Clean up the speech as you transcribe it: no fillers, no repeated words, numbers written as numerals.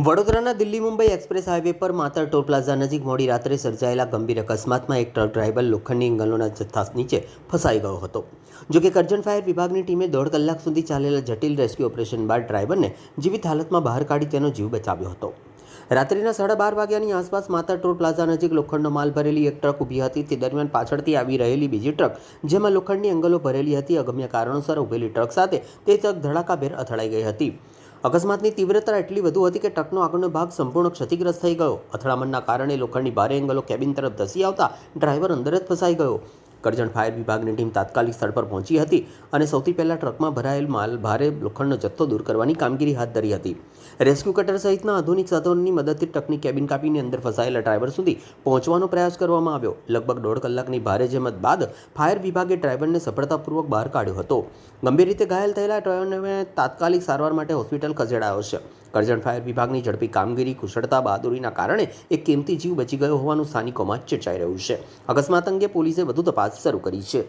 વડોદરાના Delhi Mumbai express highway પર માતર toll plaza નજીક મોડી રાત્રે સર્જાયેલા ગંભીર અકસ્માતમાં એક ટ્રક ડ્રાઈવર લોખંડની એંગલોના જથ્થા નીચે ફસાઈ ગયો હતો. જોકે કરજણ ફાયર વિભાગની ટીમે 1.5 કલાક સુધી ચાલેલા જટિલ રેસ્ક્યુ ઓપરેશન બાદ ડ્રાઈવરને જીવિત હાલતમાં બહાર કાઢી તેનો જીવ બચાવ્યો હતો. રાત્રિના 12:30 વાગ્યાની આસપાસ માતર ટોલ પ્લાઝા નજીક લોખંડનો માલ ભરેલી એક ટ્રક ઊભી હતી. તે દરમિયાન પાછળથી આવી રહેલી બીજી ટ્રક, જેમાં લોખંડની એંગલો ભરેલી હતી, અગમ્ય કારણોસર ઊભેલી ટ્રક સાથે તે ટ્રક ધડાકાભેર અથડાઈ ગઈ હતી. અકસ્માતની તીવ્રતા એટલી વધુ હતી કે ટ્રકનો આગળનો ભાગ સંપૂર્ણ ક્ષતિગ્રસ્ત થઈ ગયો. અથડામણના કારણે લોખંડની ભારે એંગલો કેબિન તરફ ધસી આવતા ડ્રાઈવર અંદર જ ફસાઈ ગયો. કરજણ ફાયર વિભાગની ટીમ તાત્કાલિક સ્થળ પર પહોંચી હતી અને સૌથી પહેલાં ટ્રકમાં ભરાયેલ ભારે લોખંડનો જથ્થો દૂર કરવાની કામગીરી હાથ ધરી હતી. રેસ્ક્યુ કટર સહિતના આધુનિક સાધનોની મદદથી ટ્રકની કેબિન કાપીને અંદર ફસાયેલા ડ્રાઈવર સુધી પહોંચવાનો પ્રયાસ કરવામાં આવ્યો. લગભગ 1.5 કલાકની ભારે જહેમત બાદ ફાયર વિભાગે ડ્રાઈવરને સફળતાપૂર્વક બહાર કાઢ્યો હતો. ગંભીર રીતે ઘાયલ થયેલા ડ્રાઈવરને તાત્કાલિક સારવાર માટે હોસ્પિટલ ખસેડાયો છે. કરજણ ફાયર વિભાગની ઝડપી કામગીરી, કુશળતા, બહાદુરીના કારણે એક કિંમતી જીવ બચી ગયો હોવાનું સ્થાનિકોમાં ચર્ચાઈ રહ્યું છે. અકસ્માત અંગે પોલીસે વધુ તપાસ શરૂ કરી છે.